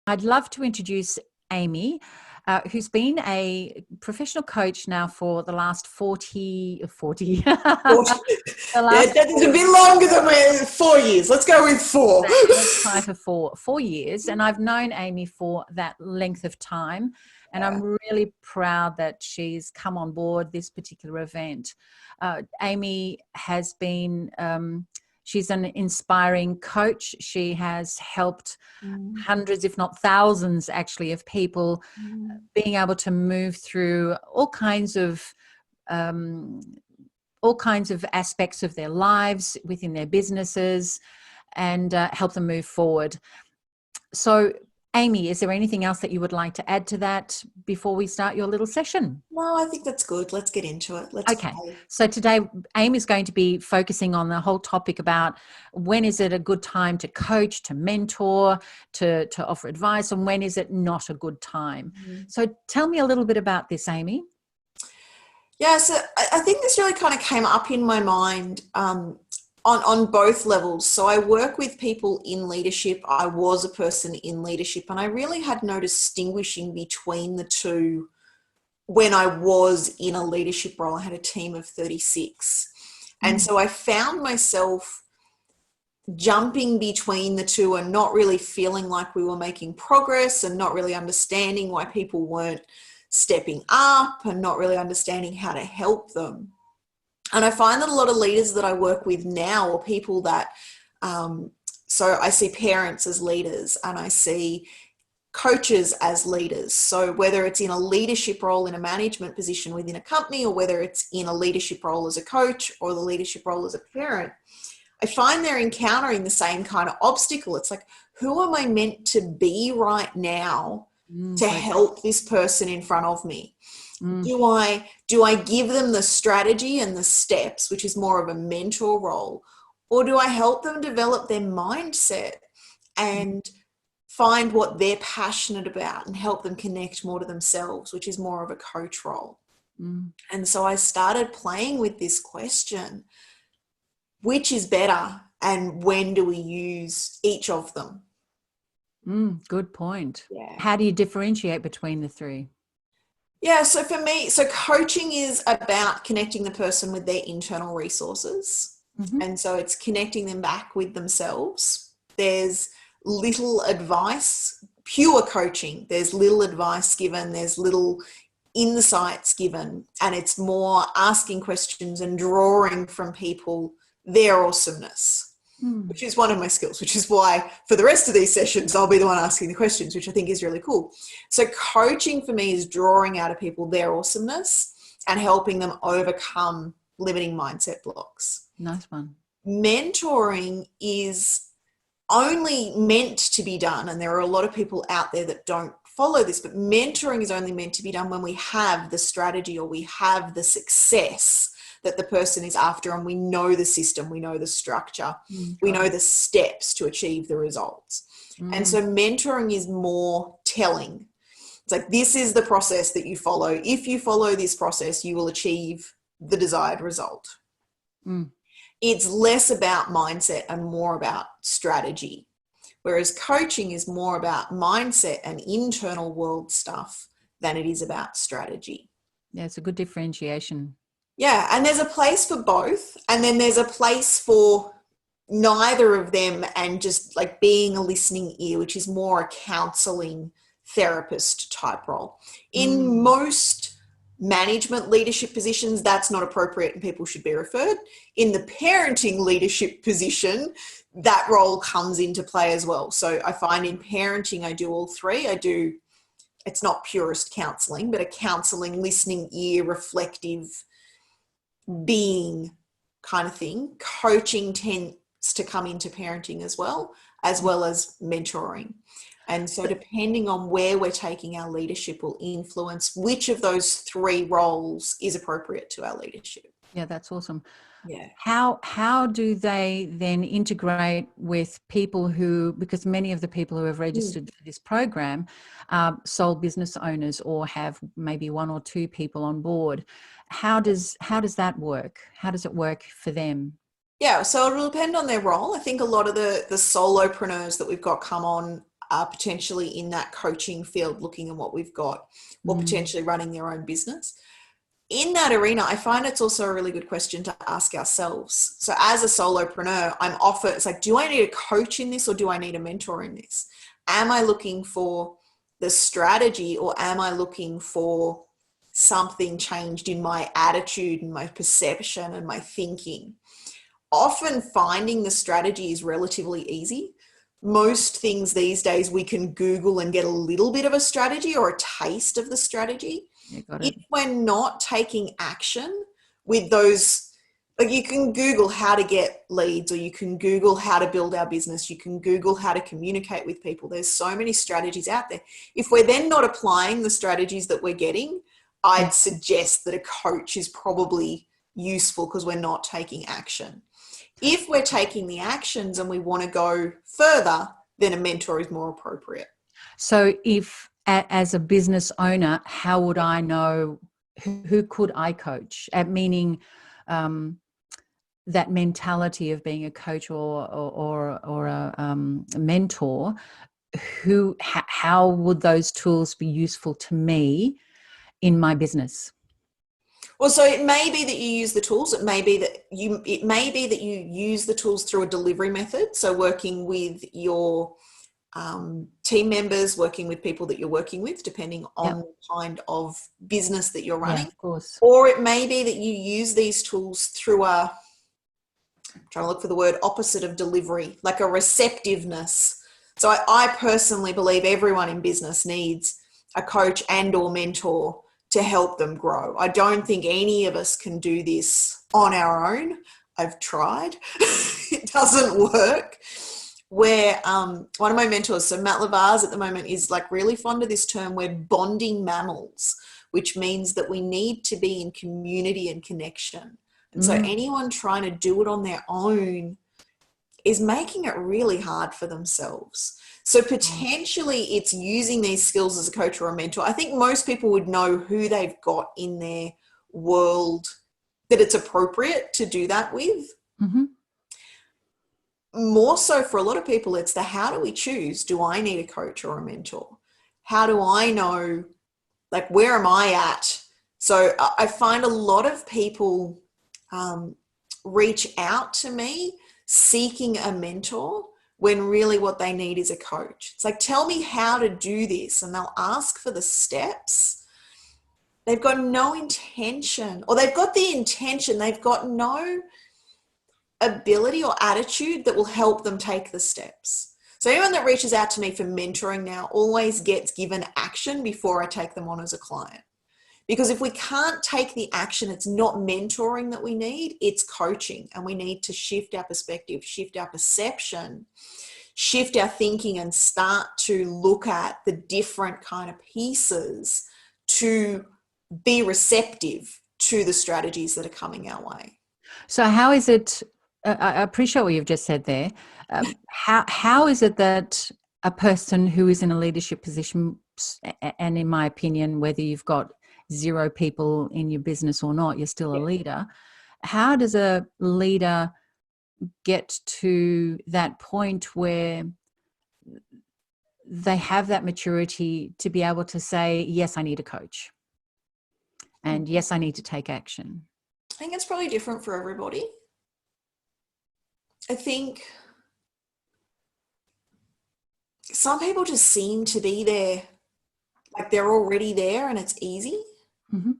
I'd love to introduce Amy, who's been a professional coach now for the last 40. Yeah, it's a bit longer than 4 years. Let's go with 4. Let's try for 4 years. And I've known Amy for that length of time. And I'm really proud that she's come on board this particular event. Amy has been, she's an inspiring coach. She has helped hundreds, if not thousands, actually, of people being able to move through all kinds of aspects of their lives within their businesses and help them move forward. So, Amy, is there anything else that you would like to add to that before we start your little session? No, I think that's good. Let's get into it. Okay. So today, Amy is going to be focusing on the whole topic about when is it a good time to coach, to mentor, to offer advice, and when is it not a good time? So tell me a little bit about this, Amy. Yeah, so I think this really kind of came up in my mind on both levels. So I work with people in leadership. I was a person in leadership, and I really had no distinguishing between the two when I was in a leadership role. I had a team of 36. And so I found myself jumping between the two and not really feeling like we were making progress and not really understanding why people weren't stepping up and not really understanding how to help them. And I find that a lot of leaders that I work with now are people that, so I see parents as leaders and I see coaches as leaders. So whether it's in a leadership role in a management position within a company, or whether it's in a leadership role as a coach or the leadership role as a parent, I find they're encountering the same kind of obstacle. It's like, who am I meant to be right now to help this person in front of me? Do I give them the strategy and the steps, which is more of a mentor role, or do I help them develop their mindset and find what they're passionate about and help them connect more to themselves, which is more of a coach role? And so I started playing with this question, which is better and when do we use each of them? Good point. Yeah. How do you differentiate between the three? Yeah, so for me, so coaching is about connecting the person with their internal resources. And so it's connecting them back with themselves. There's little advice, pure coaching. There's little advice given, there's little insights given, and it's more asking questions and drawing from people their awesomeness. Which is one of my skills, which is why for the rest of these sessions, I'll be the one asking the questions, which I think is really cool. So coaching for me is drawing out of people their awesomeness and helping them overcome limiting mindset blocks. Nice one. Mentoring is only meant to be done, and there are a lot of people out there that don't follow this, but mentoring is only meant to be done when we have the strategy or we have the success that the person is after, and we know the system, we know the structure, we know the steps to achieve the results. And so mentoring is more telling. It's like, this is the process that you follow. If you follow this process, you will achieve the desired result. It's less about mindset and more about strategy. Whereas coaching is more about mindset and internal world stuff than it is about strategy. Yeah, it's a good differentiation. Yeah, and there's a place for both, and then there's a place for neither of them and just like being a listening ear, which is more a counseling therapist type role. In most management leadership positions, that's not appropriate and people should be referred. In the parenting leadership position, that role comes into play as well. So I find in parenting, I do all three. It's not purist counseling, but a counseling, listening ear, reflective being kind of thing. Coaching tends to come into parenting as well as mentoring. And so depending on where we're taking our leadership will influence which of those three roles is appropriate to our leadership. Yeah, that's awesome. Yeah. How do they then integrate with people who, because many of the people who have registered for this program are sole business owners or have maybe one or two people on board. How does that work? How does it work for them? Yeah, so it'll depend on their role. I think a lot of the solopreneurs that we've got come on are potentially in that coaching field looking at what we've got, or potentially running their own business. In that arena, I find it's also a really good question to ask ourselves. So as a solopreneur, I'm offered, it's like, do I need a coach in this or do I need a mentor in this? Am I looking for the strategy or am I looking for something changed in my attitude and my perception and my thinking? Often finding the strategy is relatively easy. Most things these days we can Google and get a little bit of a strategy or a taste of the strategy. If we're not taking action with those, like you can Google how to get leads, or you can Google how to build our business, you can Google how to communicate with people. There's so many strategies out there. If we're then not applying the strategies that we're getting, I'd suggest that a coach is probably useful because we're not taking action. If we're taking the actions and we want to go further, then a mentor is more appropriate. So if, as a business owner, how would I know who could I coach? Meaning that mentality of being a coach or a mentor, how would those tools be useful to me in my business? Well, so it may be that you use the tools. It may be that you use the tools through a delivery method. So working with your team members, working with people that you're working with, depending on the kind of business that you're running. Yeah, of course. Or it may be that you use these tools through I'm trying to look for the word opposite of delivery, like a receptiveness. So I personally believe everyone in business needs a coach and or mentor to help them grow. I don't think any of us can do this on our own. I've tried. It doesn't work. Where one of my mentors, so Matt Lavaz at the moment, is like really fond of this term, we're bonding mammals, which means that we need to be in community and connection. And so anyone trying to do it on their own is making it really hard for themselves. So potentially it's using these skills as a coach or a mentor. I think most people would know who they've got in their world that it's appropriate to do that with. Mm-hmm. More so for a lot of people, it's the how do we choose? Do I need a coach or a mentor? How do I know, like, where am I at? So I find a lot of people reach out to me seeking a mentor when really what they need is a coach. It's like, tell me how to do this. And they'll ask for the steps. They've got no intention, or they've got the intention, they've got no ability or attitude that will help them take the steps. So anyone that reaches out to me for mentoring now always gets given action before I take them on as a client. Because if we can't take the action, it's not mentoring that we need, it's coaching. And we need to shift our perspective, shift our perception, shift our thinking, and start to look at the different kind of pieces to be receptive to the strategies that are coming our way. So how is it, I appreciate what you've just said there. How is it that a person who is in a leadership position, and in my opinion, whether you've got 0 people in your business or not, you're still a leader. How does a leader get to that point where they have that maturity to be able to say, yes, I need a coach, and yes, I need to take action? I think it's probably different for everybody. I think some people just seem to be there, like they're already there and it's easy. Mm-hmm.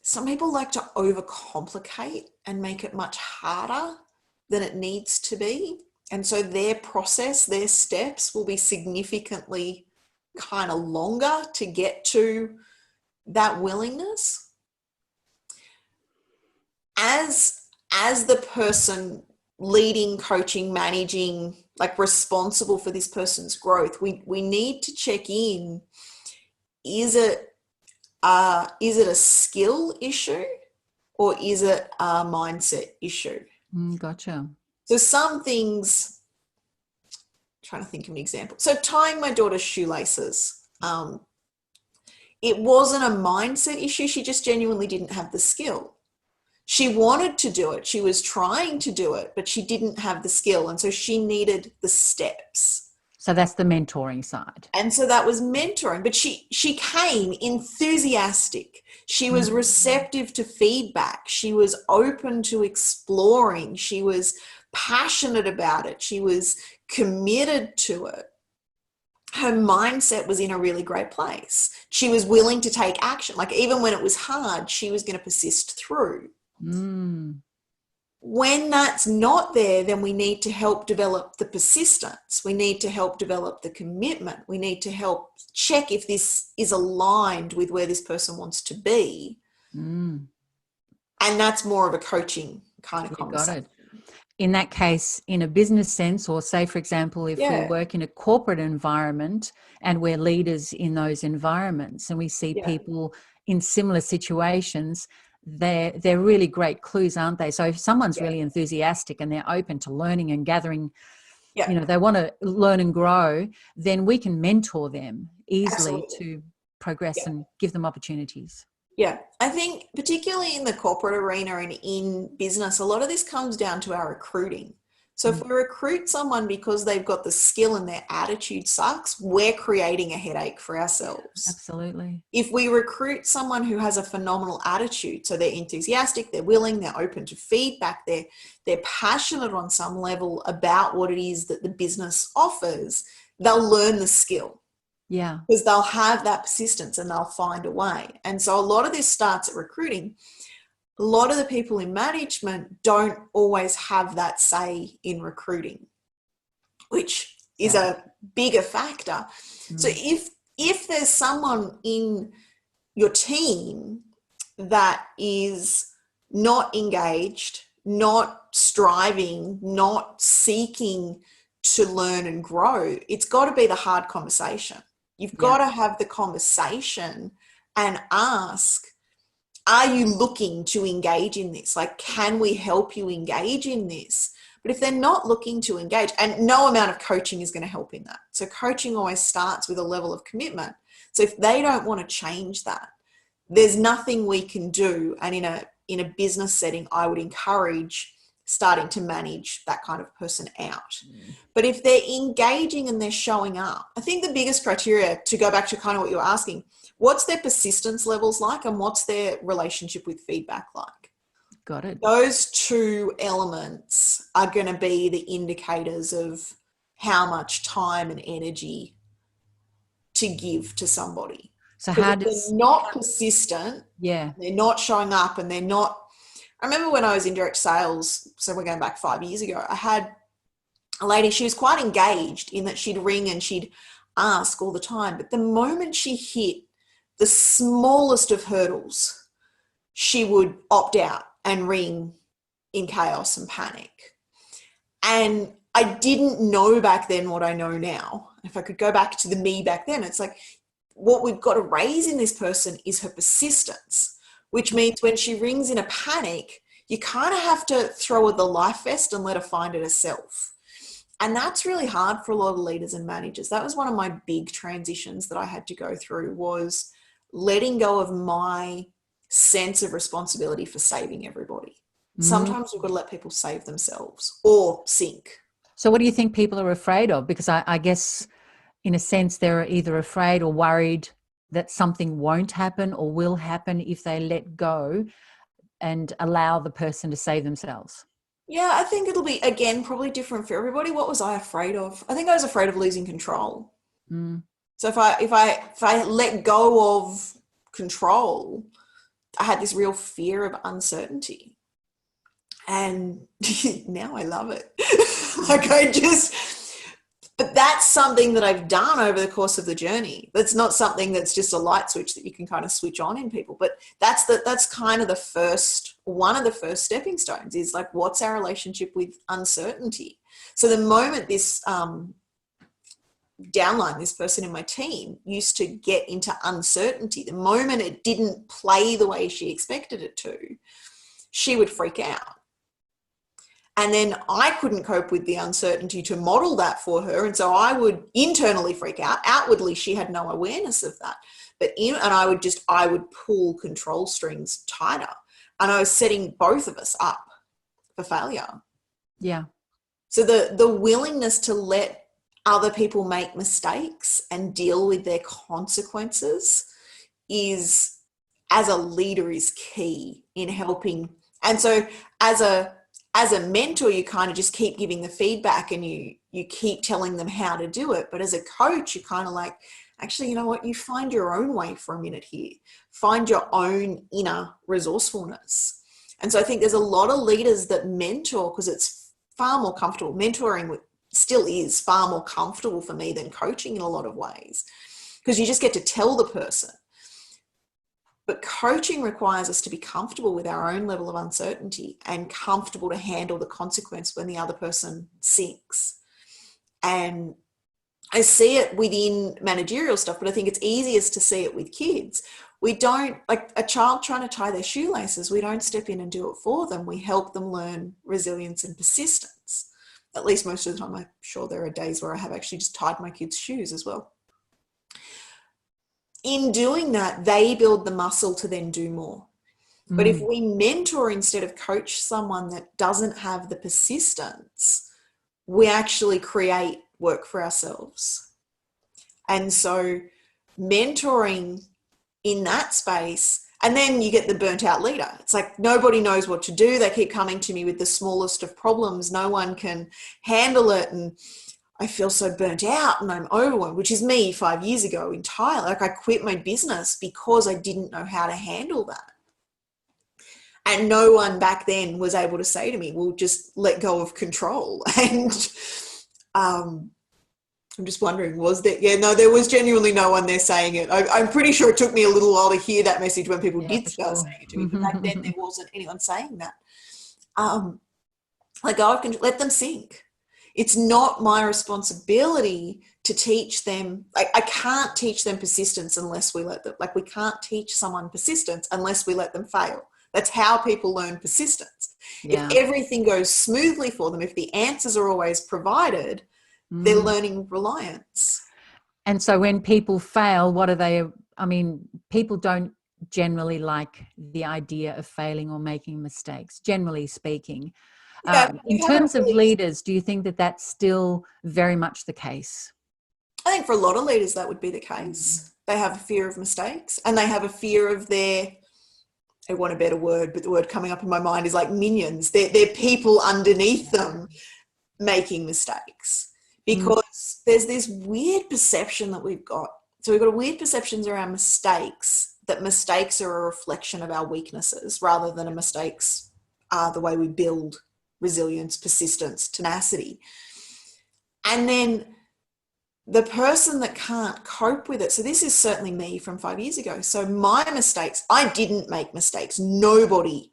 Some people like to overcomplicate and make it much harder than it needs to be. And so their process, their steps will be significantly kind of longer to get to that willingness. As the person leading, coaching, managing, like responsible for this person's growth, we need to check in. Is it a skill issue or is it a mindset issue? Gotcha. So some things, I'm trying to think of an example. So tying my daughter's shoelaces, it wasn't a mindset issue. She just genuinely didn't have the skill. She wanted to do it. She was trying to do it, but she didn't have the skill. And so she needed the steps. So that's the mentoring side. And so that was mentoring, but she came enthusiastic. She was receptive to feedback. She was open to exploring. She was passionate about it. She was committed to it. Her mindset was in a really great place. She was willing to take action. Like, even when it was hard, she was going to persist through. When that's not there, then we need to help develop the persistence. We need to help develop the commitment. We need to help check if this is aligned with where this person wants to be. And that's more of a coaching kind of conversation. Got it. In that case, in a business sense, or say, for example, if we work in a corporate environment and we're leaders in those environments and we see people in similar situations, they're really great clues, aren't they? So if someone's really enthusiastic and they're open to learning and gathering, you know, they want to learn and grow, then we can mentor them easily to progress and give them opportunities. Yeah, I think particularly in the corporate arena and in business, a lot of this comes down to our recruiting. So if we recruit someone because they've got the skill and their attitude sucks, we're creating a headache for ourselves. Absolutely. If we recruit someone who has a phenomenal attitude, so they're enthusiastic, they're willing, they're open to feedback, they're passionate on some level about what it is that the business offers, they'll learn the skill. Yeah. Because they'll have that persistence and they'll find a way. And so a lot of this starts at recruiting. A lot of the people in management don't always have that say in recruiting, which is a bigger factor. So if there's someone in your team that is not engaged, not striving, not seeking to learn and grow, it's got to be the hard conversation. You've got to have the conversation and ask, are you looking to engage in this? Like, can we help you engage in this? But if they're not looking to engage, and no amount of coaching is going to help in that. So coaching always starts with a level of commitment. So if they don't want to change that, there's nothing we can do. And in a business setting, I would encourage starting to manage that kind of person out. But if they're engaging and they're showing up, I think the biggest criteria, to go back to kind of what you were asking, what's their persistence levels like and what's their relationship with feedback like? Got it. Those two elements are going to be the indicators of how much time and energy to give to somebody. So how if does... they're not persistent, they're not showing up, and they're not... I remember when I was in direct sales, so we're going back 5 years ago, I had a lady, she was quite engaged in that she'd ring and she'd ask all the time. But the moment she hit the smallest of hurdles, she would opt out and ring in chaos and panic. And I didn't know back then what I know now. If I could go back to the me back then, it's like, what we've got to raise in this person is her persistence, which means when she rings in a panic, you kind of have to throw her the life vest and let her find it herself. And that's really hard for a lot of leaders and managers. That was one of my big transitions that I had to go through, was letting go of my sense of responsibility for saving everybody. Sometimes we've got to let people save themselves or sink. So what do you think people are afraid of? Because I guess in a sense they're either afraid or worried that something won't happen or will happen if they let go and allow the person to save themselves. Yeah, I think it'll be, again, probably different for everybody. What was I afraid of? I think I was afraid of losing control. So if I let go of control, I had this real fear of uncertainty. And now I love it. But that's something that I've done over the course of the journey. That's not something that's just a light switch that you can kind of switch on in people. But that's kind of one of the first stepping stones, is like, what's our relationship with uncertainty? So the moment this downline, this person in my team, used to get into uncertainty, the moment it didn't play the way she expected it to, she would freak out. And then I couldn't cope with the uncertainty to model that for her. And so I would internally freak out. Outwardly, she had no awareness of that. I would pull control strings tighter. And I was setting both of us up for failure. Yeah. So the willingness to let other people make mistakes and deal with their consequences is, as a leader, is key in helping. And so as a mentor, you kind of just keep giving the feedback and you keep telling them how to do it. But as a coach, you're kind of like, actually, you know what, you find your own way for a minute here. Find your own inner resourcefulness. And so I think there's a lot of leaders that mentor because it's far more comfortable. Mentoring still is far more comfortable for me than coaching in a lot of ways, because you just get to tell the person. But coaching requires us to be comfortable with our own level of uncertainty and comfortable to handle the consequence when the other person sinks. And I see it within managerial stuff, but I think it's easiest to see it with kids. We don't, like a child trying to tie their shoelaces, we don't step in and do it for them. We help them learn resilience and persistence. At least most of the time. I'm sure there are days where I have actually just tied my kids' shoes as well. In doing that, they build the muscle to then do more. But if we mentor instead of coach someone that doesn't have the persistence, we actually create work for ourselves. And so mentoring in that space, and then you get the burnt out leader. It's like nobody knows what to do. They keep coming to me with the smallest of problems. No one can handle it. And I feel so burnt out and I'm overwhelmed, which is me 5 years ago entirely. Like I quit my business because I didn't know how to handle that. And no one back then was able to say to me, well, just let go of control. And I'm just wondering, was there? Yeah, no, there was genuinely no one there saying it. I'm pretty sure it took me a little while to hear that message when people did start saying it to me. But back then there wasn't anyone saying that. Let go of control, let them sink. It's not my responsibility to teach them. Like I can't teach them persistence unless we let them. Like we can't teach someone persistence unless we let them fail. That's how people learn persistence. Yeah. If everything goes smoothly for them, if the answers are always provided, they're learning reliance. And so when people fail, what are they? I mean, people don't generally like the idea of failing or making mistakes, generally speaking. Yeah, in terms of leaders, do you think that that's still very much the case? I think for a lot of leaders that would be the case. They have a fear of mistakes and they have a fear of I want a better word, but the word coming up in my mind is like minions. They're people underneath them making mistakes, because there's this weird perception that we've got. So we've got weird perceptions around mistakes, that mistakes are a reflection of our weaknesses rather than mistakes are the way we build resilience, persistence, tenacity. And then the person that can't cope with it. So this is certainly me from 5 years ago. So my mistakes, I didn't make mistakes. Nobody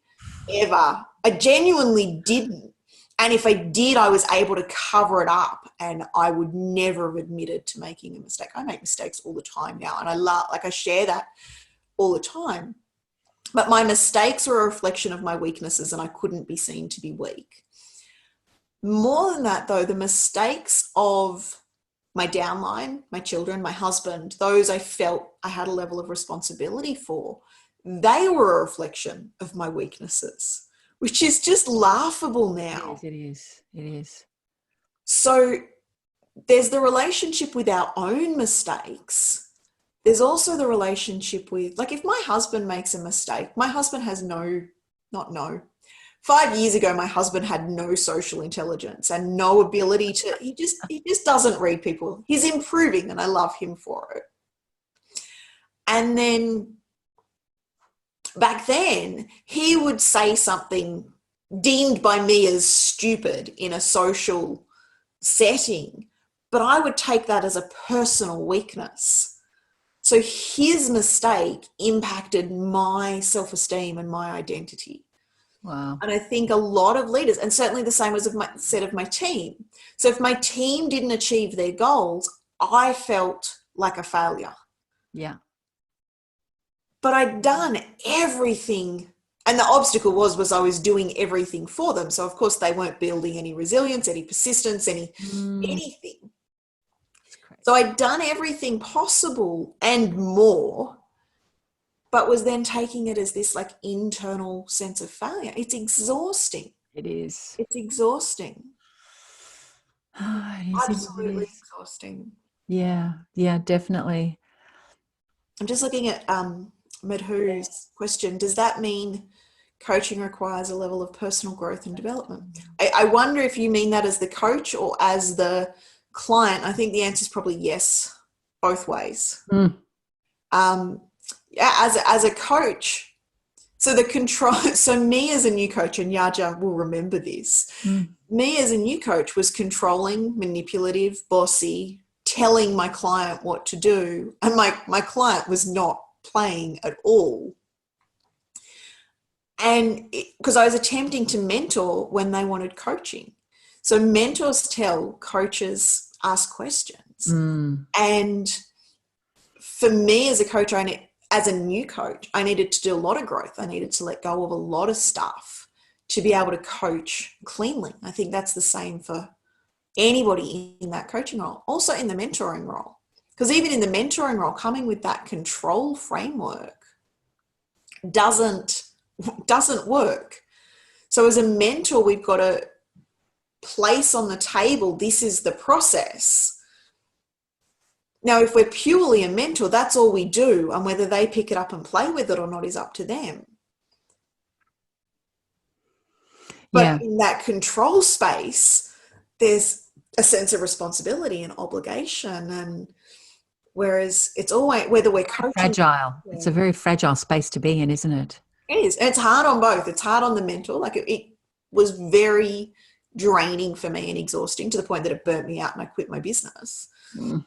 ever. I genuinely didn't. And if I did, I was able to cover it up and I would never have admitted to making a mistake. I make mistakes all the time now. And I share that all the time. But my mistakes were a reflection of my weaknesses and I couldn't be seen to be weak. More than that though, the mistakes of my downline, my children, my husband, those I felt I had a level of responsibility for, they were a reflection of my weaknesses, which is just laughable now. It is. So there's the relationship with our own mistakes. There's also the relationship with, like, if my husband makes a mistake, my husband has 5 years ago, my husband had no social intelligence and no ability to, he just doesn't read people. He's improving and I love him for it. And then back then, he would say something deemed by me as stupid in a social setting, but I would take that as a personal weakness. So his mistake impacted my self-esteem and my identity. Wow. And I think a lot of leaders, and certainly the same as said of my team. So if my team didn't achieve their goals, I felt like a failure. Yeah. But I'd done everything. And the obstacle was I was doing everything for them. So of course they weren't building any resilience, any persistence, anything. So I'd done everything possible and more, but was then taking it as this like internal sense of failure. It's exhausting. It is. It's exhausting. Absolutely exhausting. Yeah, definitely. I'm just looking at Madhu's question. Does that mean coaching requires a level of personal growth and development? I wonder if you mean that as the coach or as the client. I think the answer is probably yes, both ways. As a coach, so the control, so me as a new coach, and Yaja will remember this, me as a new coach was controlling, manipulative, bossy, telling my client what to do, and my client was not playing at all. And because I was attempting to mentor when they wanted coaching. So mentors tell, coaches ask questions. And for me as a coach, as a new coach, I needed to do a lot of growth. I needed to let go of a lot of stuff to be able to coach cleanly. I think that's the same for anybody in that coaching role, also in the mentoring role. Because even in the mentoring role, coming with that control framework doesn't work. So as a mentor, we've got to place on the table, this is the process. Now, if we're purely a mentor, that's all we do, and whether they pick it up and play with it or not is up to them. But in that control space, there's a sense of responsibility and obligation, and whereas it's always, whether we're coaching, fragile. It's a very fragile space to be in, isn't it? It is. And it's hard on both. It's hard on the mentor. Like it was very draining for me and exhausting to the point that it burnt me out and I quit my business. But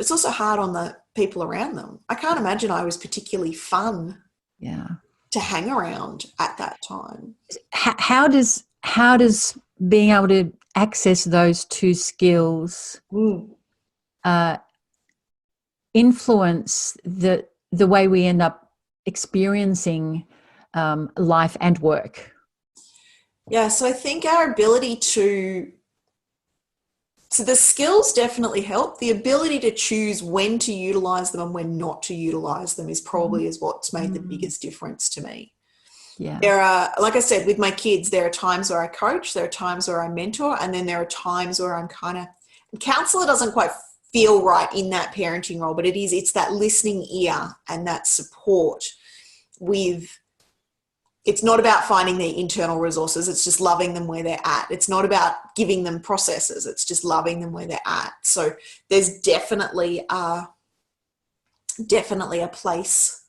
it's also hard on the people around them. I can't imagine I was particularly fun to hang around at that time. How does being able to access those two skills influence the way we end up experiencing life and work? Yeah, so I think our ability so the skills definitely help. The ability to choose when to utilize them and when not to utilize them is probably what's made the biggest difference to me. Yeah. There are, like I said, with my kids, there are times where I coach, there are times where I mentor, and then there are times where I'm counselor doesn't quite feel right in that parenting role, but it's that listening ear and that support it's not about finding their internal resources. It's just loving them where they're at. It's not about giving them processes. It's just loving them where they're at. So there's definitely a place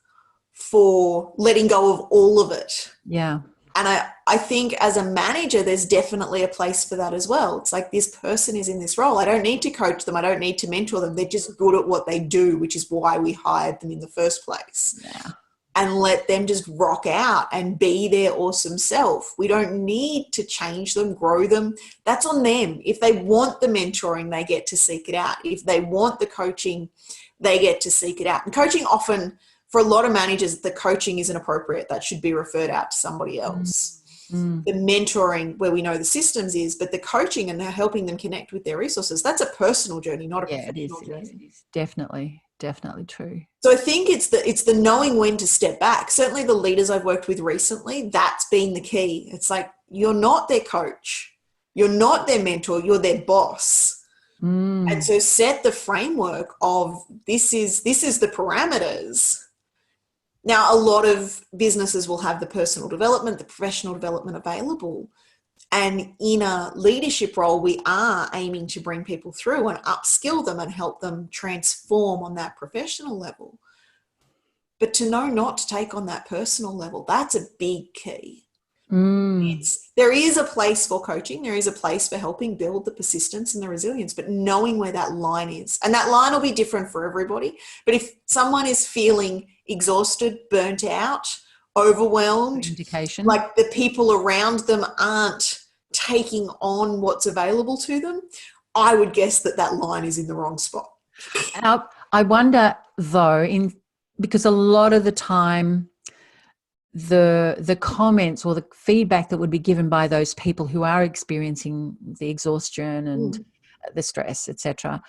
for letting go of all of it. Yeah. And I think as a manager, there's definitely a place for that as well. It's like, this person is in this role. I don't need to coach them. I don't need to mentor them. They're just good at what they do, which is why we hired them in the first place. Yeah. And let them just rock out and be their awesome self. We don't need to change them, grow them. That's on them. If they want the mentoring, they get to seek it out. If they want the coaching, they get to seek it out. And coaching often, for a lot of managers, the coaching isn't appropriate. That should be referred out to somebody else. The mentoring, where we know the systems is, but the coaching and helping them connect with their resources, that's a personal journey, not a professional journey. It is definitely true. So I think it's the knowing when to step back. Certainly the leaders I've worked with recently, that's been the key. It's like, you're not their coach. You're not their mentor. You're their boss. And so set the framework of this is the parameters. Now, a lot of businesses will have the personal development, the professional development available. And in a leadership role, we are aiming to bring people through and upskill them and help them transform on that professional level. But to know not to take on that personal level, that's a big key. There is a place for coaching. There is a place for helping build the persistence and the resilience, but knowing where that line is. And that line will be different for everybody. But if someone is feeling exhausted, burnt out, overwhelmed, indication, like the people around them aren't taking on what's available to them, I would guess that line is in the wrong spot. I wonder though, because a lot of the time the comments or the feedback that would be given by those people who are experiencing the exhaustion and the stress, etc.,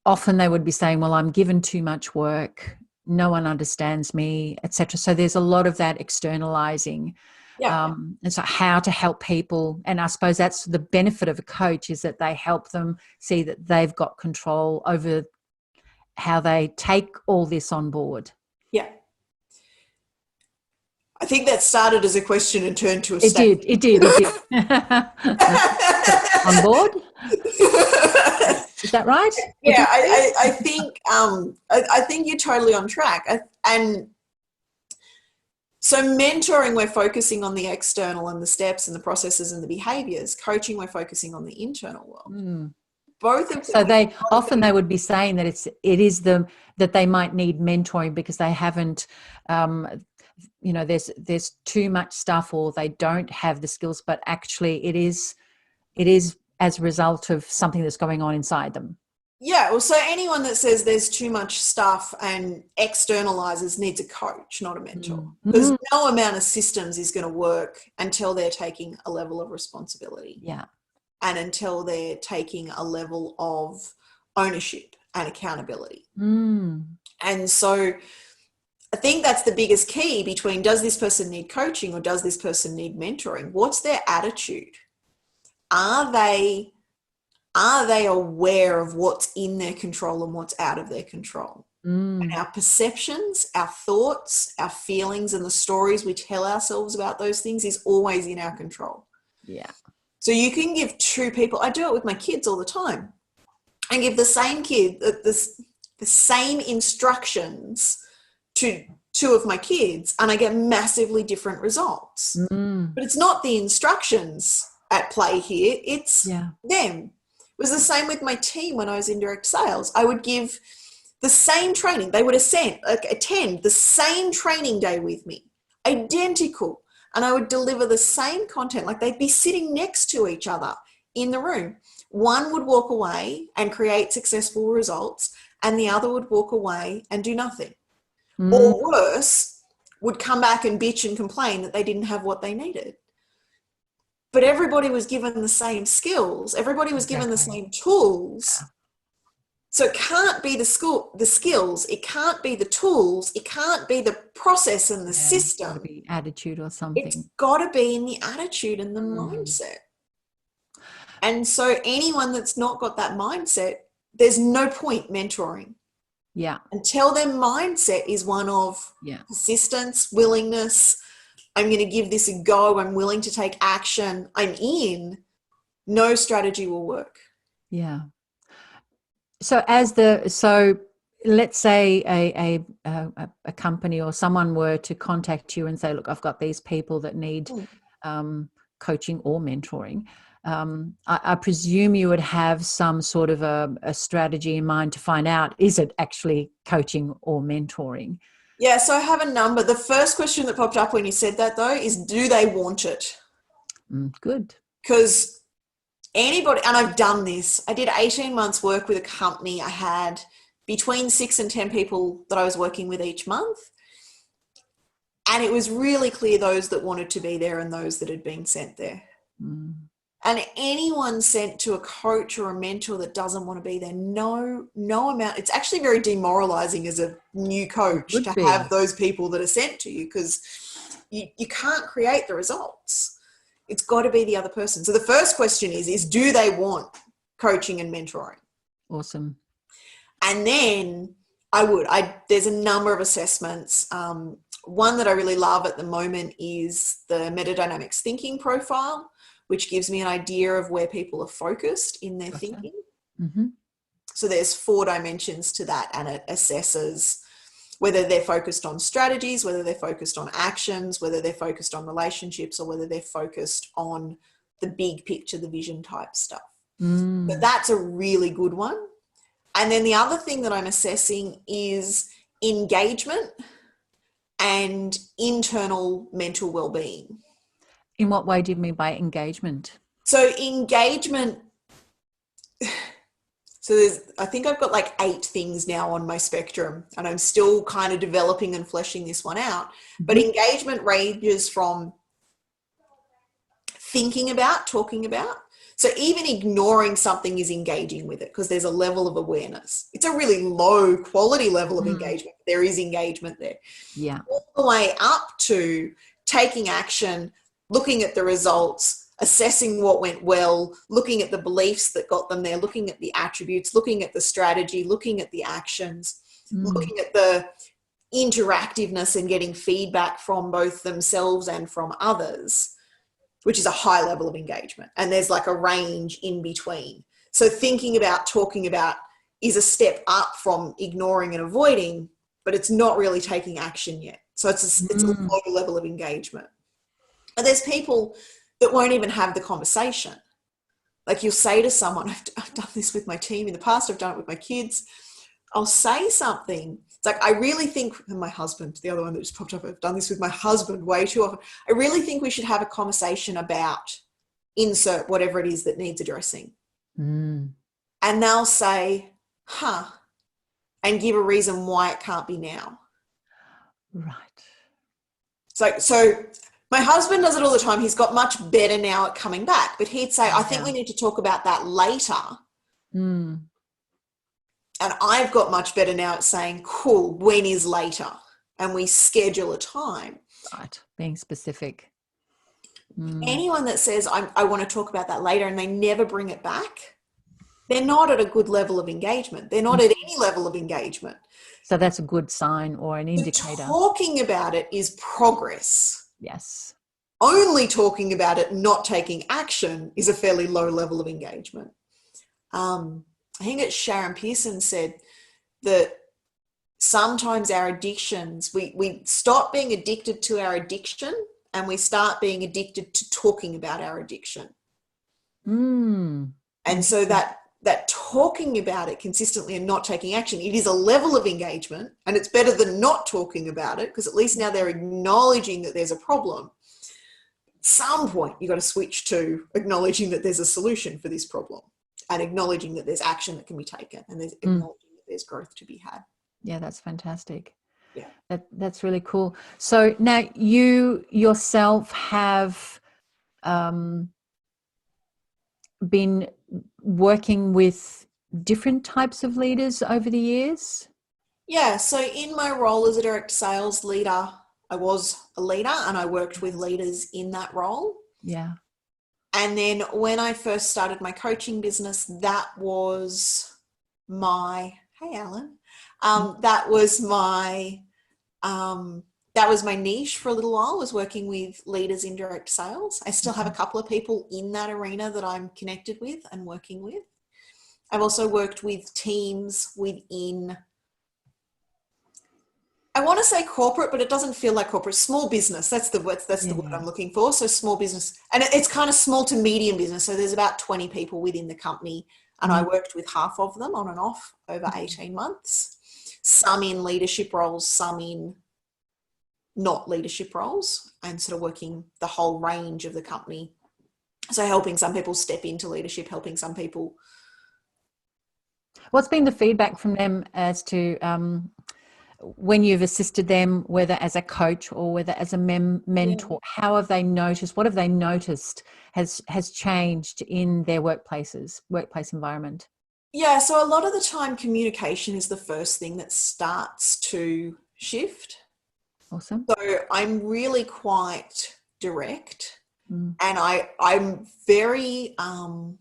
often they would be saying, well, I'm given too much work, no one understands me, etc. So there's a lot of that externalizing. Yeah. And so how to help people. And I suppose that's the benefit of a coach, is that they help them see that they've got control over how they take all this on board. Yeah. I think that started as a question and turned to a statement. It did. On board? Is that right? Yeah, I think you're totally on track. And so mentoring, we're focusing on the external and the steps and the processes and the behaviors. Coaching, we're focusing on the internal world. Both of them. So they would be saying that it is that they might need mentoring because they haven't, there's too much stuff, or they don't have the skills, but actually it is as a result of something that's going on inside them. Yeah, well, so anyone that says there's too much stuff and externalizes needs a coach, not a mentor. Because no amount of systems is going to work until they're taking a level of responsibility. Yeah. And until they're taking a level of ownership and accountability. And so I think that's the biggest key between, does this person need coaching or does this person need mentoring? What's their attitude? Are they aware of what's in their control and what's out of their control? And our perceptions, our thoughts, our feelings, and the stories we tell ourselves about those things is always in our control. Yeah. So you can give two people, I do it with my kids all the time, and give the same kid the same instructions to two of my kids, and I get massively different results. But it's not the instructions at play here, it's them. It was the same with my team when I was in direct sales. I would give the same training. They would attend the same training day with me, identical. And I would deliver the same content, like they'd be sitting next to each other in the room. One would walk away and create successful results, and the other would walk away and do nothing. Or worse, would come back and bitch and complain that they didn't have what they needed. But everybody was given the same skills. Everybody was given the same tools. Yeah. So it can't be the skills. It can't be the tools. It can't be the process and the system. It's got to be attitude or something. It's got to be in the attitude and the mindset. And so anyone that's not got that mindset, there's no point mentoring. Yeah. Until their mindset is one of persistence, willingness. I'm going to give this a go. I'm willing to take action. I'm in. No strategy will work. Yeah. So let's say a company or someone were to contact you and say, look, I've got these people that need coaching or mentoring. I presume you would have some sort of a strategy in mind to find out, is it actually coaching or mentoring? Yeah, so I have a number. The first question that popped up when you said that, though, is do they want it? Good. Because anybody, and I've done this, I did 18 months work with a company. I had between 6 and 10 people that I was working with each month. And it was really clear those that wanted to be there and those that had been sent there. And anyone sent to a coach or a mentor that doesn't want to be there, no amount. It's actually very demoralizing as a new coach to have those people that are sent to you, because you can't create the results. It's got to be the other person. So the first question is do they want coaching and mentoring? Awesome. And then there's a number of assessments. One that I really love at the moment is the metadynamics thinking profile, which gives me an idea of where people are focused in their thinking. So there's 4 dimensions to that, and it assesses whether they're focused on strategies, whether they're focused on actions, whether they're focused on relationships, or whether they're focused on the big picture, the vision type stuff. But that's a really good one. And then the other thing that I'm assessing is engagement and internal mental well-being. In what way do you mean by engagement? So engagement, I think I've got like 8 things now on my spectrum, and I'm still kind of developing and fleshing this one out. But engagement ranges from thinking about, talking about. So even ignoring something is engaging with it, because there's a level of awareness. It's a really low quality level of engagement. There is engagement there. Yeah. All the way up to taking action, looking at the results, assessing what went well, looking at the beliefs that got them there, looking at the attributes, looking at the strategy, looking at the actions, looking at the interactiveness and getting feedback from both themselves and from others, which is a high level of engagement. And there's like a range in between. So thinking about, talking about is a step up from ignoring and avoiding, but it's not really taking action yet. So it's a low level of engagement. And there's people that won't even have the conversation. Like you'll say to someone, I've done this with my team in the past, I've done it with my kids. I'll say something. It's like, I really think, and my husband, the other one that just popped up, I've done this with my husband way too often. I really think we should have a conversation about insert whatever it is that needs addressing. And they'll say, and give a reason why it can't be now. Right. So my husband does it all the time. He's got much better now at coming back, but he'd say, I think we need to talk about that later. And I've got much better now at saying, cool, when is later? And we schedule a time. Right. Being specific. Anyone that says, I want to talk about that later, and they never bring it back, they're not at a good level of engagement. They're not at any level of engagement. So that's a good sign or an indicator. Talking about it is progress. Yes. Only talking about it, not taking action, is a fairly low level of engagement. I think it's Sharon Pearson said that sometimes our addictions, we stop being addicted to our addiction and we start being addicted to talking about our addiction. And so that talking about it consistently and not taking action, it is a level of engagement, and it's better than not talking about it, because at least now they're acknowledging that there's a problem. At some point, you've got to switch to acknowledging that there's a solution for this problem and acknowledging that there's action that can be taken and there's acknowledging that there's growth to be had. Yeah, that's fantastic. Yeah. That's really cool. So now you yourself have been working with different types of leaders over the years? Yeah, so in my role as a direct sales leader, I was a leader and I worked with leaders in that role. Yeah. And then when I first started my coaching business, that was my, hey Alan, that was my niche for a little while, was working with leaders in direct sales. I still have a couple of people in that arena that I'm connected with and working with. I've also worked with teams within, I want to say corporate, but it doesn't feel like corporate. Small business, that's the word I'm looking for. So small business, and it's kind of small to medium business. So there's about 20 people within the company, and I worked with half of them on and off over 18 months. Some in leadership roles, some in not leadership roles, and sort of working the whole range of the company. So helping some people step into leadership, helping some people. What's been the feedback from them as to when you've assisted them, whether as a coach or whether as a mentor? How have they noticed, what have they noticed has changed in their workplace environment? Yeah, so a lot of the time communication is the first thing that starts to shift. Awesome. So I'm really quite direct, and I'm very, I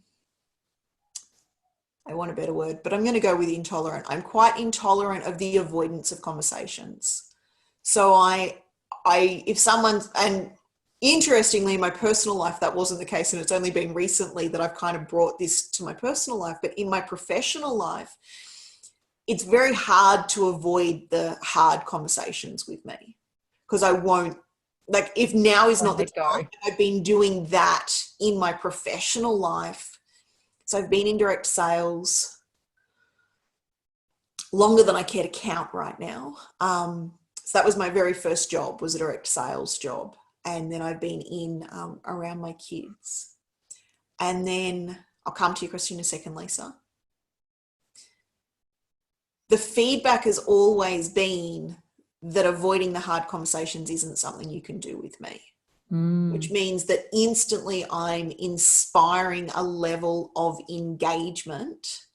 want a better word, but I'm going to go with intolerant. I'm quite intolerant of the avoidance of conversations. So if someone's, and interestingly, in my personal life, that wasn't the case. And it's only been recently that I've kind of brought this to my personal life. But in my professional life, it's very hard to avoid the hard conversations with me, because I won't, like, if now is not the time. I've been doing that in my professional life. So I've been in direct sales longer than I care to count right now. So that was my very first job, was a direct sales job. And then I've been in around my kids. And then I'll come to your question in a second, Lisa. The feedback has always been that avoiding the hard conversations isn't something you can do with me. Which means that instantly I'm inspiring a level of engagement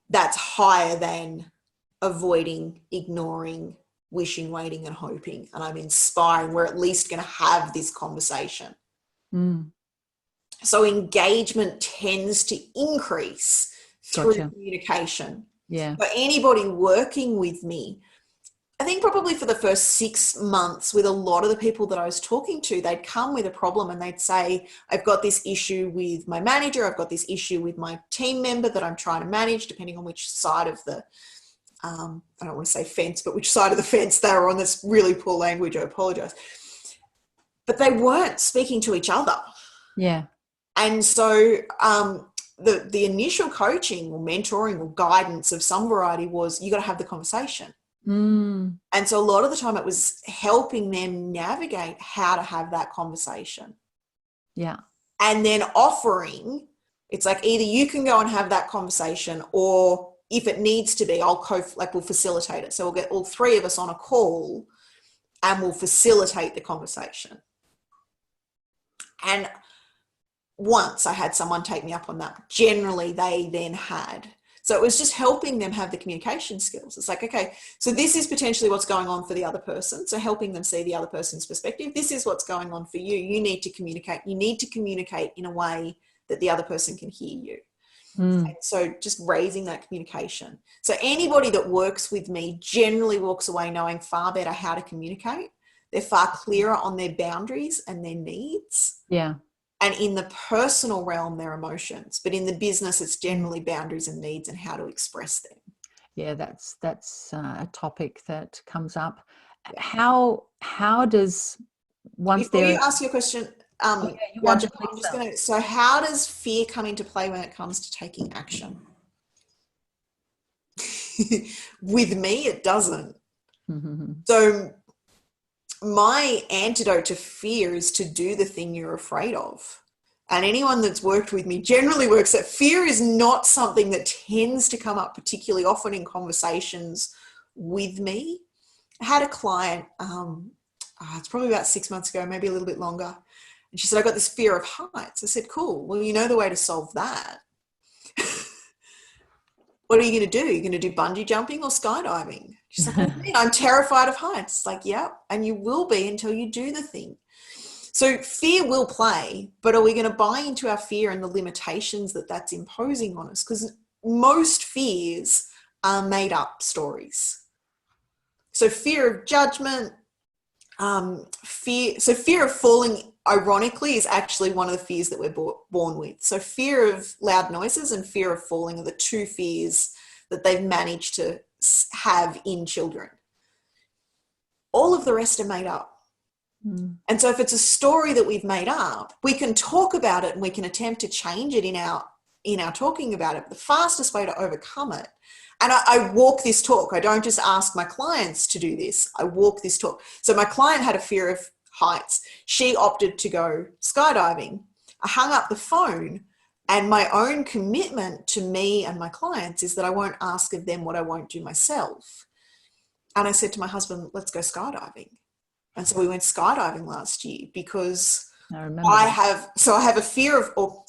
that's higher than avoiding, ignoring, wishing, waiting, and hoping, and I'm inspiring. We're at least going to have this conversation. So engagement tends to increase through communication. Yeah. But anybody working with me, I think probably for the first 6 months, with a lot of the people that I was talking to, they'd come with a problem and they'd say, I've got this issue with my manager, I've got this issue with my team member that I'm trying to manage, depending on which side of the, I don't want to say fence, but which side of the fence they were on. This really poor language, I apologize. But they weren't speaking to each other. Yeah. And so the initial coaching or mentoring or guidance of some variety was, you got to have the conversation. And so a lot of the time it was helping them navigate how to have that conversation. Yeah. And then offering, it's like either you can go and have that conversation, or if it needs to be, we'll facilitate it. So we'll get all three of us on a call and we'll facilitate the conversation. And once I had someone take me up on that, generally they then had. So it was just helping them have the communication skills. It's like, okay, so this is potentially what's going on for the other person. So helping them see the other person's perspective. This is what's going on for you. You need to communicate. You need to communicate in a way that the other person can hear you. And so just raising that communication. So anybody that works with me generally walks away knowing far better how to communicate. They're far clearer on their boundaries and their needs. Yeah. And in the personal realm, their emotions. But in the business, it's generally boundaries and needs and how to express them. Yeah, that's a topic that comes up. How does Before you ask your question, so how does fear come into play when it comes to taking action? With me, it doesn't. So my antidote to fear is to do the thing you're afraid of. And anyone that's worked with me generally works that fear is not something that tends to come up particularly often in conversations with me. I had a client, it's probably about 6 months ago, maybe a little bit longer. And she said, I got this fear of heights. I said, cool. Well, you know the way to solve that. What are you going to do? You're going to do bungee jumping or skydiving? She's like, what do you mean? I'm terrified of heights. It's like, yeah, and you will be until you do the thing. So fear will play, but are we going to buy into our fear and the limitations that that's imposing on us? Because most fears are made up stories. So fear of judgment, fear of falling, ironically, is actually one of the fears that we're born with. So fear of loud noises and fear of falling are the two fears that they've managed to have in children. All of the rest are made up. And so if it's a story that we've made up, we can talk about it and we can attempt to change it in our talking about it. But the fastest way to overcome it, and I walk this talk. I don't just ask my clients to do this. I walk this talk. So my client had a fear of heights. She opted to go skydiving. I hung up the phone, and my own commitment to me and my clients is that I won't ask of them what I won't do myself. And I said to my husband, let's go skydiving. And so we went skydiving last year because I have a fear of, or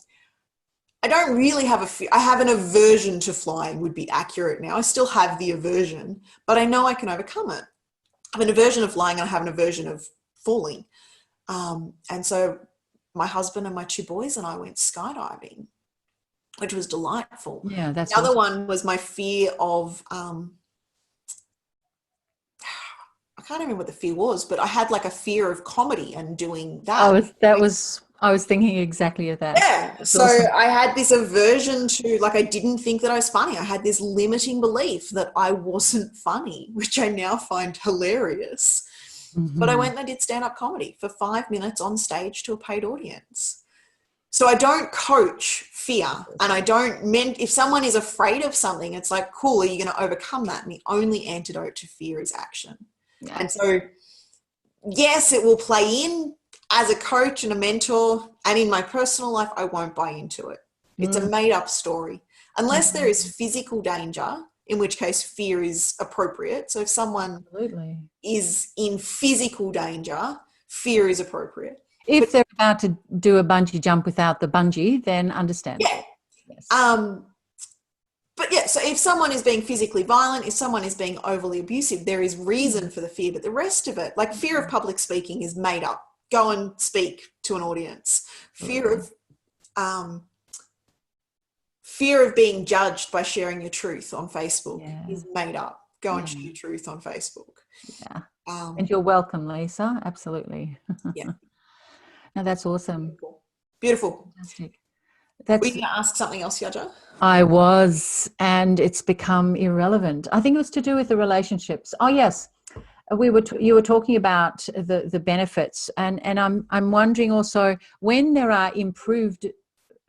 I don't really have a fear. I have an aversion to flying would be accurate now. I still have the aversion, but I know I can overcome it. I have an aversion of flying and I have an aversion of falling. And so my husband and my two boys and I went skydiving, which was delightful. Yeah, that's the other one was my fear of, I can't remember what the fear was, but I had like a fear of comedy and doing that. I was thinking exactly of that. Yeah. That's so awesome. I had this aversion to, like, I didn't think that I was funny. I had this limiting belief that I wasn't funny, which I now find hilarious. But I went and I did stand-up comedy for 5 minutes on stage to a paid audience. So I don't coach fear, and I don't if someone is afraid of something, it's like, cool, are you going to overcome that? And the only antidote to fear is action. Yeah. And so, yes, it will play in as a coach and a mentor, and in my personal life, I won't buy into it. It's a made-up story. Unless there is physical danger, in which case fear is appropriate. So if someone is in physical danger, fear is appropriate. If they're about to do a bungee jump without the bungee, then understand. Yeah. Yes. But yeah, so if someone is being physically violent, if someone is being overly abusive, there is reason for the fear. But the rest of it, like fear of public speaking, is made up. Go and speak to an audience. Fear of being judged by sharing your truth on Facebook is made up. Go and share your truth on Facebook. Yeah. And you're welcome, Lisa. Absolutely. Yeah. No, that's awesome. Beautiful. Fantastic. Were you going to ask something else, Yaja? I was, and it's become irrelevant. I think it was to do with the relationships. Oh, yes. You were talking about the benefits, and I'm wondering also, when there are improved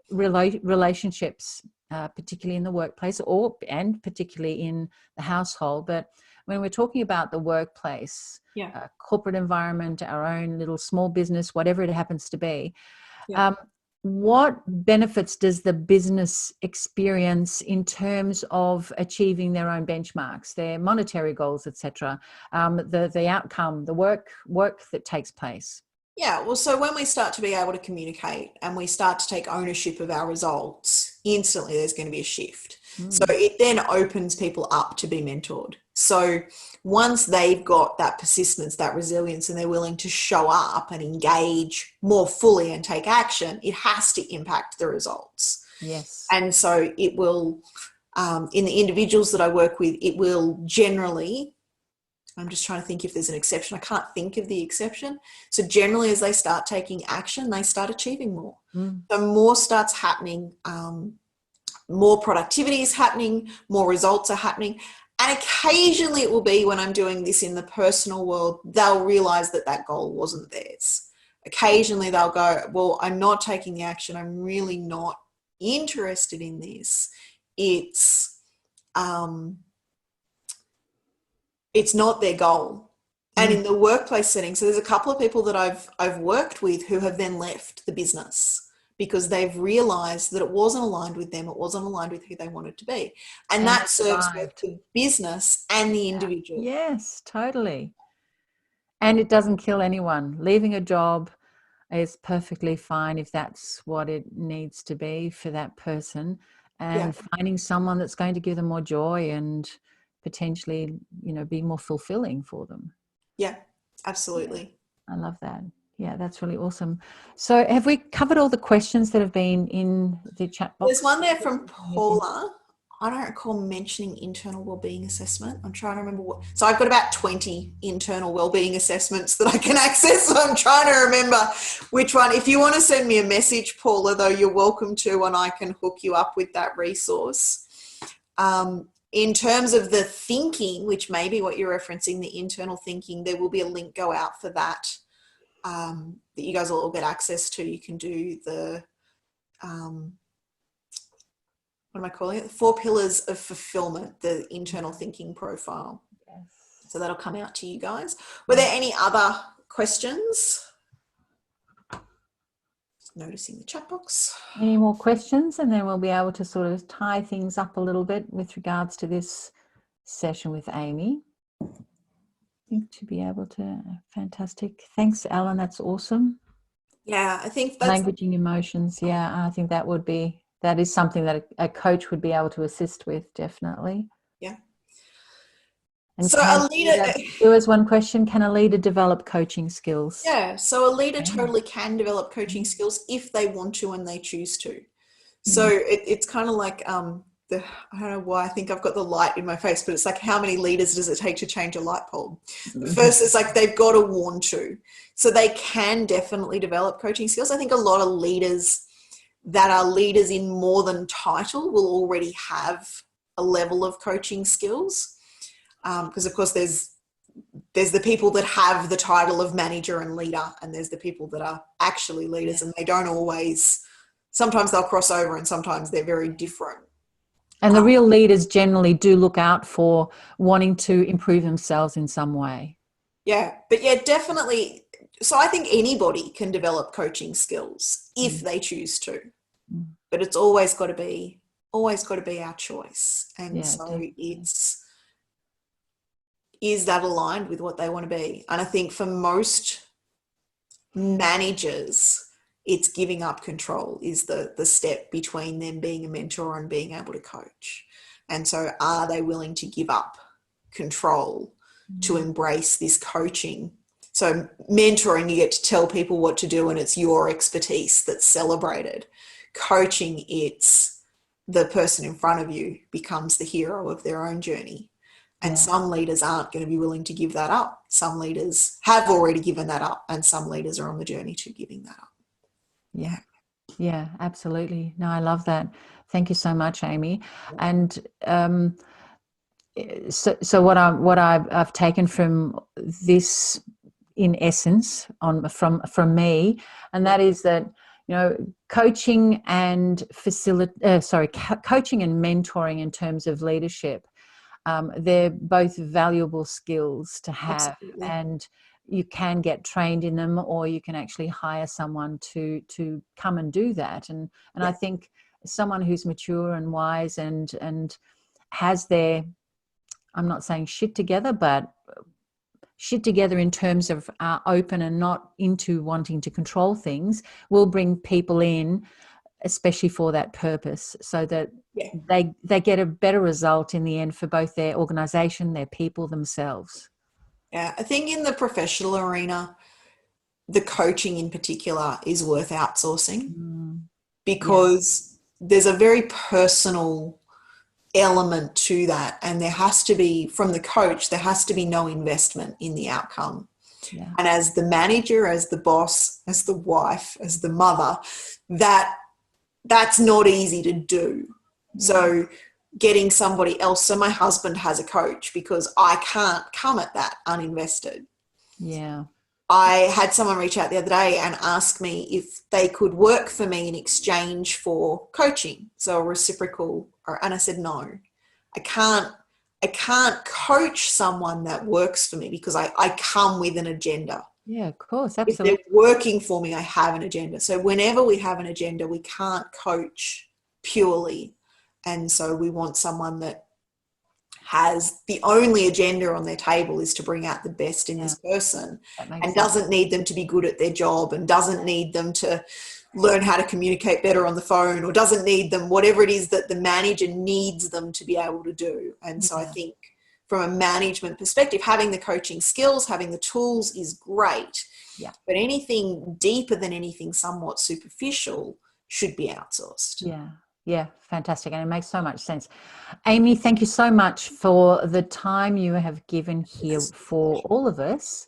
relationships, particularly in the workplace and particularly in the household, but when we're talking about the workplace, corporate environment, our own little small business, whatever it happens to be, what benefits does the business experience in terms of achieving their own benchmarks, their monetary goals, etc., the outcome, the work that takes place? Yeah, well, so when we start to be able to communicate and we start to take ownership of our results, instantly there's going to be a shift. So it then opens people up to be mentored. So once they've got that persistence, that resilience, and they're willing to show up and engage more fully and take action, it has to impact the results. Yes. And so it will, in the individuals that I work with, it will generally, I'm just trying to think if there's an exception. I can't think of the exception. So generally, as they start taking action, they start achieving more. So more starts happening, more productivity is happening, more results are happening. And occasionally it will be, when I'm doing this in the personal world, they'll realize that that goal wasn't theirs. Occasionally they'll go, well, I'm not taking the action. I'm really not interested in this. It's not their goal. And in the workplace setting, so there's a couple of people that I've worked with who have then left the business because they've realized that it wasn't aligned with them. It wasn't aligned with who they wanted to be. And that serves both the business and the individual. Yes, totally. And it doesn't kill anyone. Leaving a job is perfectly fine if that's what it needs to be for that person. And finding someone that's going to give them more joy and potentially, be more fulfilling for them. Yeah, absolutely. I love that. Yeah, that's really awesome. So have we covered all the questions that have been in the chat box? There's one there from Paula. I don't recall mentioning internal wellbeing assessment. I'm trying to remember so I've got about 20 internal wellbeing assessments that I can access. So I'm trying to remember which one. If you want to send me a message, Paula, though, you're welcome to, and I can hook you up with that resource. In terms of the thinking, which may be what you're referencing, the internal thinking, there will be a link go out for that, that you guys will all get access to. You can do the, what am I calling it? The 4 pillars of fulfillment, the internal thinking profile. Yes. So that'll come out to you guys. Were there any other questions? Noticing the chat box. Any more questions, and then we'll be able to sort of tie things up a little bit with regards to this session with Amy. I think to be able to, fantastic. Thanks, Alan. That's awesome. Yeah, I think that's languaging emotions. Yeah, I think that is something that a coach would be able to assist with, definitely. Yeah. And so a leader, there was one question, can a leader develop coaching skills? Yeah, so a leader totally can develop coaching skills if they want to and they choose to. So it's kind of like, I don't know why I think I've got the light in my face, but it's like, how many leaders does it take to change a light bulb? First, it's like they've got to want to. So they can definitely develop coaching skills. I think a lot of leaders that are leaders in more than title will already have a level of coaching skills. Because of course there's the people that have the title of manager and leader, and there's the people that are actually leaders, and they don't always, sometimes they'll cross over and sometimes they're very different. And the real leaders generally do look out for wanting to improve themselves in some way. Yeah, but yeah, definitely. So I think anybody can develop coaching skills if they choose to, but it's always got to be our choice. And so definitely. Is that aligned with what they want to be? And I think for most managers, it's giving up control is the step between them being a mentor and being able to coach. And so are they willing to give up control to embrace this coaching? So mentoring, you get to tell people what to do and it's your expertise that's celebrated. Coaching, it's the person in front of you becomes the hero of their own journey. And some leaders aren't going to be willing to give that up. Some leaders have already given that up, and some leaders are on the journey to giving that up. Yeah, absolutely. No, I love that. Thank you so much, Amy. And so what I've taken from this, in essence, from me, and that is that, you know, coaching and coaching and mentoring in terms of leadership, they're both valuable skills to have. Absolutely. And you can get trained in them, or you can actually hire someone to come and do that. And I think someone who's mature and wise and has their, I'm not saying shit together, but shit together in terms of open and not into wanting to control things, will bring people in, especially for that purpose, so that they get a better result in the end for both their organisation, their people, themselves. Yeah, I think in the professional arena, the coaching in particular is worth outsourcing because there's a very personal element to that, and there has to be, from the coach, there has to be no investment in the outcome. Yeah. And as the manager, as the boss, as the wife, as the mother, that's not easy to do. So getting somebody else, so my husband has a coach because I can't come at that uninvested. Yeah. I had someone reach out the other day and ask me if they could work for me in exchange for coaching, so a reciprocal, and I said, no, I can't coach someone that works for me because I come with an agenda. Yeah, of course, absolutely. If they're working for me, I have an agenda. So whenever we have an agenda, we can't coach purely. And so we want someone that has the only agenda on their table is to bring out the best in this person, and doesn't need them to be good at their job, and doesn't need them to learn how to communicate better on the phone, or doesn't need them, whatever it is that the manager needs them to be able to do. And so I think from a management perspective, having the coaching skills, having the tools is great. Yeah. But anything deeper than anything somewhat superficial should be outsourced. Yeah. Yeah, fantastic. And it makes so much sense. Amy, thank you so much for the time you have given here for all of us.